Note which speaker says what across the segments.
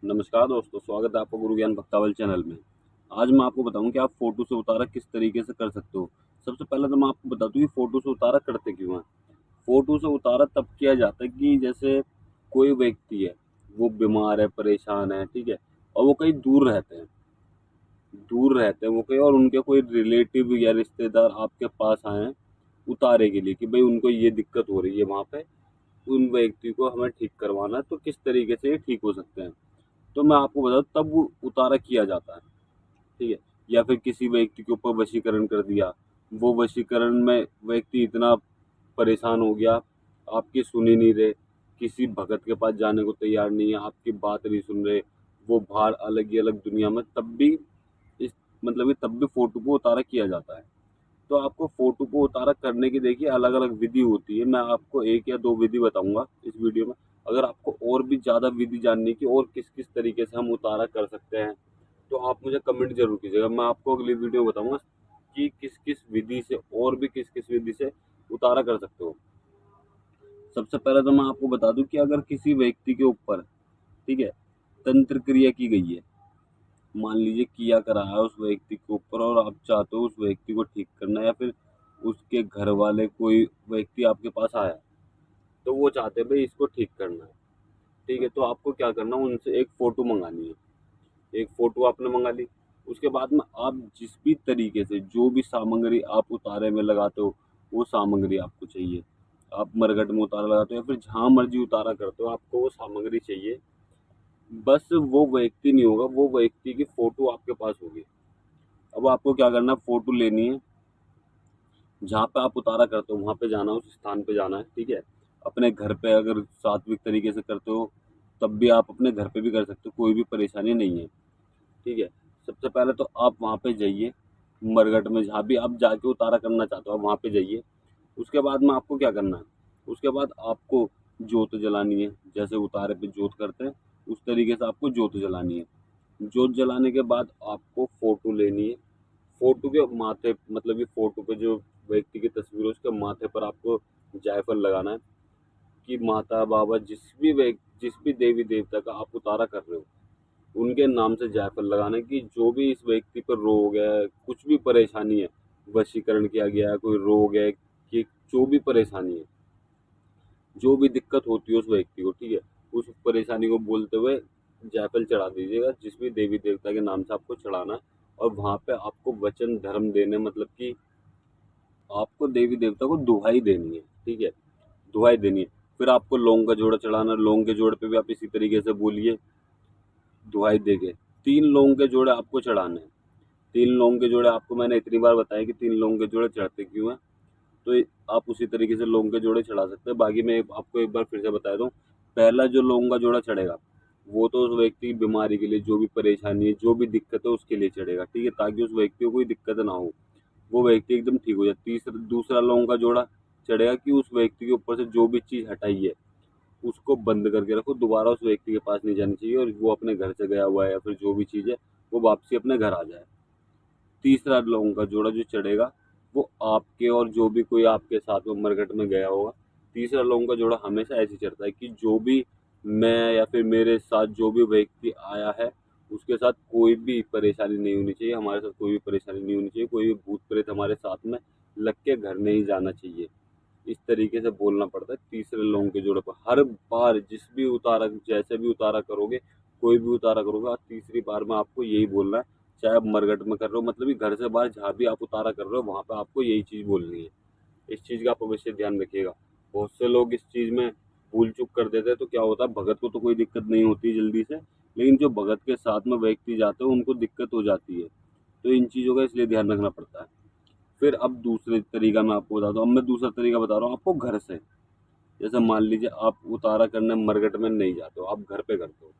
Speaker 1: नमस्कार दोस्तों, स्वागत है आपका गुरु ज्ञान भक्तावल चैनल में। आज मैं आपको बताऊँ कि आप फ़ोटो से उतारा किस तरीके से कर सकते हो। सबसे पहले तो मैं आपको बता दूँ कि फ़ोटो से उतारा करते क्यों हैं। फ़ोटो से उतारा तब किया जाता है कि जैसे कोई व्यक्ति है, वो बीमार है, परेशान है, ठीक है? और वो कहीं दूर रहते हैं वो कहीं और उनके कोई रिलेटिव या रिश्तेदार आपके पास आए हैं उतारे के लिए कि भई उनको ये दिक्कत हो रही है वहाँ पे, उन व्यक्ति को हमें ठीक करवाना है, तो किस तरीके से ये ठीक हो सकते हैं। तो मैं आपको बता दूँ तब वो उतारा किया जाता है, ठीक है? या फिर किसी व्यक्ति के ऊपर वशीकरण कर दिया, वो वशीकरण में व्यक्ति इतना परेशान हो गया, आपकी सुन ही नहीं रहे, किसी भगत के पास जाने को तैयार नहीं है, आपकी बात नहीं सुन रहे, वो बाहर अलग ही अलग दुनिया में, तब भी इस मतलब कि तब भी फ़ोटो को उतारा किया जाता है। तो आपको फ़ोटो को उतारा करने की देखिए अलग-अलग विधि होती है। मैं आपको 1 या 2 विधि बताऊँगा इस वीडियो में। अगर आपको और भी ज़्यादा विधि जाननी है कि और किस-किस तरीके से हम उतारा कर सकते हैं, तो आप मुझे कमेंट ज़रूर कीजिएगा। मैं आपको अगली वीडियो में बताऊँगा कि किस-किस विधि से और भी किस-किस विधि से उतारा कर सकते हो। सबसे पहले तो मैं आपको बता दूँ कि अगर किसी व्यक्ति के ऊपर, ठीक है, तंत्र क्रिया की गई है, मान लीजिए किया करा है उस व्यक्ति के ऊपर और आप चाहते हो उस व्यक्ति को ठीक करना है या फिर उसके घर वाले कोई व्यक्ति आपके पास आया, तो वो चाहते हैं भई इसको ठीक करना है, ठीक है? तो आपको क्या करना है उनसे एक फ़ोटो मँगानी है। एक फ़ोटो आपने मँगा ली, उसके बाद में आप जिस भी तरीके से जो भी सामग्री आप उतारे में लगाते हो, वो सामग्री आपको चाहिए। आप मरघट में उतारा लगाते हो या फिर जहाँ मर्ज़ी उतारा करते हो, आपको वो सामग्री चाहिए। बस वो व्यक्ति नहीं होगा, वो व्यक्ति की फ़ोटो आपके पास होगी। अब आपको क्या करना है, फ़ोटो लेनी है, जहाँ पे आप उतारा करते हो वहाँ पे जाना है, उस स्थान पे जाना है, ठीक है? अपने घर पे अगर सात्विक तरीके से करते हो, तब भी आप अपने घर पे भी कर सकते हो, कोई भी परेशानी नहीं है, ठीक है? सबसे पहले तो आप वहाँ पे जाइए, मरघट में जहाँ भी आप जाके उतारा करना चाहते हो, आप वहाँ पे जाइए। उसके बाद में आपको क्या करना है, उसके बाद आपको जोत जलानी है, जैसे उतारे पे जोत करते हैं, उस तरीके से आपको जोत जलानी है। जोत जलाने के बाद आपको फ़ोटो लेनी है। फ़ोटो के माथे मतलब कि फ़ोटो पे जो व्यक्ति की तस्वीर है उसके माथे पर आपको जायफल लगाना है कि माता, बाबा जिस भी देवी-देवता का आप उतारा कर रहे हो, उनके नाम से जायफल लगाना है कि जो भी इस व्यक्ति पर रोग है, कुछ भी परेशानी है, वशीकरण किया गया है, कोई रोग है, कि जो भी परेशानी है, जो भी दिक्कत होती है उस व्यक्ति को, ठीक है? उस परेशानी को बोलते हुए जायफल चढ़ा दीजिएगा, जिस भी देवी-देवता के नाम से आपको चढ़ाना है और वहाँ पे आपको वचन धर्म देने मतलब कि आपको देवी-देवता को दुहाई देनी है, ठीक है? दुहाई देनी है। फिर आपको लौंग का जोड़ा चढ़ाना है, लौंग के जोड़े पे भी आप इसी तरीके से बोलिए, दुहाई देके। 3 लौंग के जोड़े आपको चढ़ाने हैं। 3 लौंग के जोड़े आपको मैंने इतनी बार बताया कि 3 लौंग के जोड़े चढ़ते क्यों हैं, तो आप उसी तरीके से लौंग के जोड़े चढ़ा सकते हैं। बाकी मैं आपको एक बार फिर से बता दूँ, पहला जो लौंग का जोड़ा चढ़ेगा, वो तो उस व्यक्ति की बीमारी के लिए, जो भी परेशानी है, जो भी दिक्कत है, उसके लिए चढ़ेगा, ठीक है? ताकि उस व्यक्ति को कोई दिक्कत ना हो, वो व्यक्ति एकदम ठीक हो जाए। दूसरा लौंग का जोड़ा चढ़ेगा कि उस व्यक्ति के ऊपर से जो भी चीज़ हटाई है, उसको बंद करके रखो, दोबारा उस व्यक्ति के पास नहीं जानी चाहिए और वो अपने घर से गया हुआ है या फिर जो भी चीज़ है, वो वापसी अपने घर आ जाए। तीसरा लौंग का जोड़ा जो चढ़ेगा, वो आपके और जो भी कोई आपके साथ में मरघट में गया होगा, तीसरा लौंग का जोड़ा हमेशा ऐसे ही चढ़ता है कि जो भी मैं या फिर मेरे साथ जो भी व्यक्ति आया है, उसके साथ कोई भी परेशानी नहीं होनी चाहिए, हमारे साथ कोई भी परेशानी नहीं होनी चाहिए, कोई भी भूत-प्रेत हमारे साथ में लग के घर नहीं जाना चाहिए। इस तरीके से बोलना पड़ता है तीसरे लौंग के जोड़े पर। हर बार जैसे भी उतारा करोगे, कोई भी उतारा करोगे, तीसरी बार में आपको यही बोलना है, चाहे आप मरघट में कर रहे हो मतलब कि घर से बाहर जहाँ भी आप उतारा कर रहे हो, वहाँ पे आपको यही चीज़ बोलनी है। इस चीज़ का आप अवश्य ध्यान रखिएगा। बहुत से लोग इस चीज़ में भूल-चूक कर देते हैं, तो क्या होता है, भगत को तो कोई दिक्कत नहीं होती जल्दी से, लेकिन जो भगत के साथ में व्यक्ति जाते हैं, उनको दिक्कत हो जाती है। तो इन चीज़ों का इसलिए ध्यान रखना पड़ता है। फिर अब दूसरे तरीका मैं आपको बताता हूँ। अब मैं दूसरा तरीका बता रहा हूँ आपको घर से। जैसे मान लीजिए आप उतारा करने मरघट में नहीं जाते हो, आप घर पे करते हो।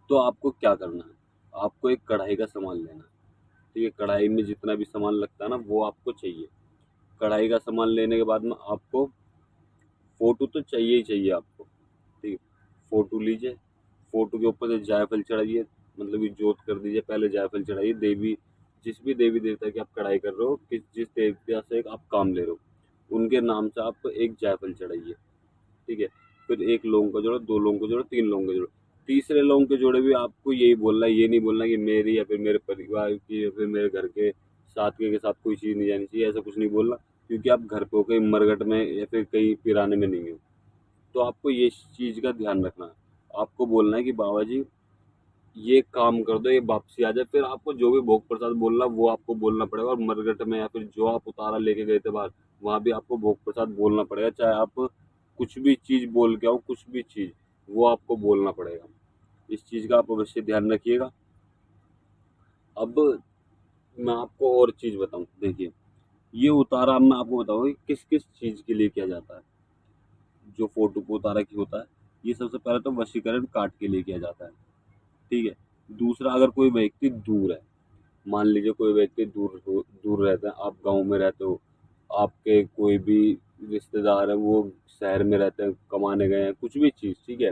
Speaker 1: तो आपको क्या करना है? आपको एक कढ़ाई का सामान लेना है, ठीक है? कढ़ाई में जितना भी सामान लगता है ना, वो आपको चाहिए। कढ़ाई का सामान लेने के बाद में आपको फ़ोटो तो चाहिए ही चाहिए आपको, ठीक है? फ़ोटो लीजिए, फ़ोटो के ऊपर से जायफल चढ़ाइए, मतलब कि जोत कर दीजिए, पहले जायफल चढ़ाइए। जिस भी देवी-देवता की आप कढ़ाई कर रहे हो, जिस देवता से आप काम ले रहे हो, उनके नाम से आप एक जायफल चढ़ाइए, ठीक है? फिर 1 लौंग का जोड़ा, 2 लौंग का जोड़ा, 3 लौंग का जोड़ा। तीसरे लोगों के जोड़े भी आपको यही बोलना है, ये नहीं बोलना कि मेरी या फिर मेरे परिवार की या फिर मेरे घर के साथी के साथ कोई चीज़ नहीं जानी चाहिए, ऐसा कुछ नहीं बोलना, क्योंकि आप घर पे हो, कहीं मरघट में या फिर कहीं पिराने में नहीं हो। तो आपको ये चीज़ का ध्यान रखना है। आपको बोलना है कि बाबा जी ये काम कर दो, ये वापसी आ जाए, फिर आपको जो भी भोग प्रसाद बोलना वो आपको बोलना पड़ेगा, और मरघट में या फिर जो आप उतारा लेके गए थे बाहर, वहाँ भी आपको भोग प्रसाद बोलना पड़ेगा, चाहे आप कुछ भी चीज़ बोल के आओ, कुछ भी चीज़ वो आपको बोलना पड़ेगा। इस चीज़ का आप अवश्य ध्यान रखिएगा। अब मैं आपको और चीज़ बताऊँ, देखिए ये उतारा अब मैं आपको बताऊँगा कि किस-किस चीज़ के लिए किया जाता है। जो फ़ोटो को उतारा क्यों होता है, ये सबसे पहले तो वशीकरण कार्ड के लिए किया जाता है, ठीक है? दूसरा, अगर कोई व्यक्ति दूर है, मान लीजिए कोई व्यक्ति दूर रहता है, आप गाँव में रहते हो, आपके कोई भी रिश्तेदार हैं, वो शहर में रहते हैं, कमाने गए हैं, कुछ भी चीज़, ठीक है?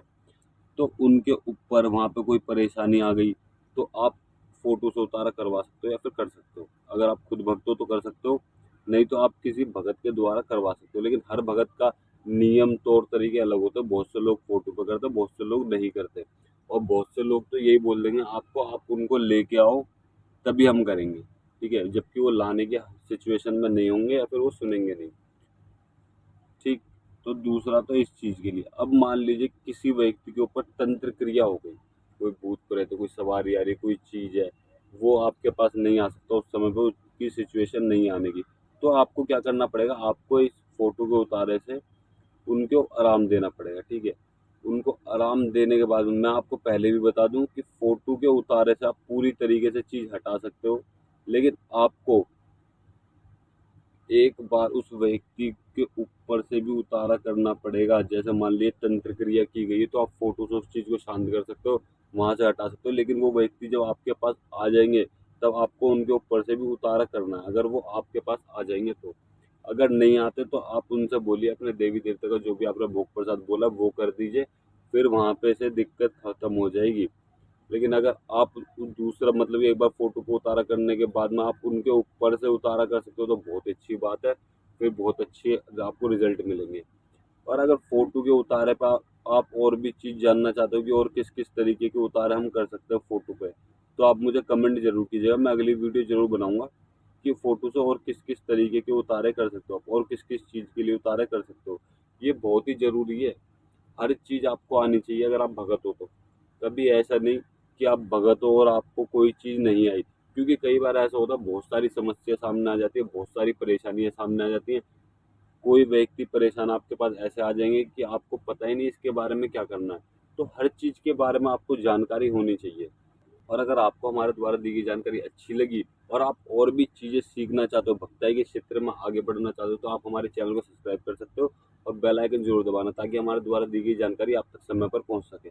Speaker 1: तो उनके ऊपर वहाँ पे कोई परेशानी आ गई, तो आप फ़ोटो से उतारा करवा सकते हो या फिर कर सकते हो। अगर आप खुद भक्त हो तो कर सकते हो, नहीं तो आप किसी भगत के द्वारा करवा सकते हो। लेकिन हर भगत का नियम तौर तरीके अलग होते हैं। बहुत से लोग फ़ोटो पे करते हैं, बहुत से लोग नहीं करते, और बहुत से लोग तो यही बोल देंगे आपको, आप उनको लेके आओ तभी हम करेंगे, ठीक है? जबकि वो लाने के सिचुएशन में नहीं होंगे या फिर वो सुनेंगे नहीं। ठीक, तो दूसरा तो इस चीज़ के लिए। अब मान लीजिए किसी व्यक्ति के ऊपर तंत्र क्रिया हो गई, कोई भूत प्रेत, कोई सवारी आ रही, कोई चीज़ है, वो आपके पास नहीं आ सकता उस समय पे, उसकी सिचुएशन नहीं आने की, तो आपको क्या करना पड़ेगा, आपको इस फ़ोटो के उतारे से उनको आराम देना पड़ेगा, ठीक है? उनको आराम देने के बाद मैं आपको पहले भी बता दूँ कि फ़ोटो के उतारे से आप पूरी तरीके से चीज़ हटा सकते हो, लेकिन आपको एक बार उस व्यक्ति के ऊपर से भी उतारा करना पड़ेगा। जैसे मान लीजिए तंत्र क्रिया की गई है, तो आप फ़ोटो से उस चीज़ को शांत कर सकते हो, वहाँ से हटा सकते हो, लेकिन वो व्यक्ति जब आपके पास आ जाएँगे, तब आपको उनके ऊपर से भी उतारा करना है, अगर वो आपके पास आ जाएँगे तो। अगर नहीं आते तो आप उनसे बोलिए, अपने देवी-देवता का जो भी आपने भोग प्रसाद बोला वो कर दीजिए, फिर वहाँ पे से दिक्कत खत्म हो जाएगी। लेकिन अगर आप दूसरा मतलब एक बार फ़ोटो को उतारा करने के बाद में आप उनके ऊपर से उतारा कर सकते हो तो बहुत अच्छी बात है, फिर बहुत अच्छे आपको रिज़ल्ट मिलेंगे। और अगर फ़ोटो के उतारे पे आप और भी चीज़ जानना चाहते हो कि और किस-किस तरीके के उतारे हम कर सकते हैं फ़ोटो पे, तो आप मुझे कमेंट ज़रूर कीजिएगा, मैं अगली वीडियो ज़रूर बनाऊँगा कि फ़ोटो से और किस-किस तरीके के उतारे कर सकते हो आप, और किस-किस चीज़ के लिए उतारे कर सकते हो। ये बहुत ही ज़रूरी है। हर चीज़ आपको आनी चाहिए अगर आप भगत हो तो। कभी ऐसा नहीं कि आप भगत हो और आपको कोई चीज़ नहीं आई। क्योंकि कई बार ऐसा होता है, बहुत सारी समस्या सामने आ जाती है, बहुत सारी परेशानियाँ सामने आ जाती हैं। कोई व्यक्ति परेशान आपके पास ऐसे आ जाएँगे कि आपको पता ही नहीं इसके बारे में क्या करना है। तो हर चीज़ के बारे में आपको जानकारी होनी चाहिए। और अगर आपको हमारे द्वारा दी गई जानकारी अच्छी लगी और आप और भी चीज़ें सीखना चाहते हो, भक्ताई के क्षेत्र में आगे बढ़ना चाहते हो, तो आप हमारे चैनल को सब्सक्राइब कर सकते हो और बेल आइकन ज़रूर दबाना, ताकि हमारे द्वारा दी गई जानकारी आप तक समय पर पहुँच सके।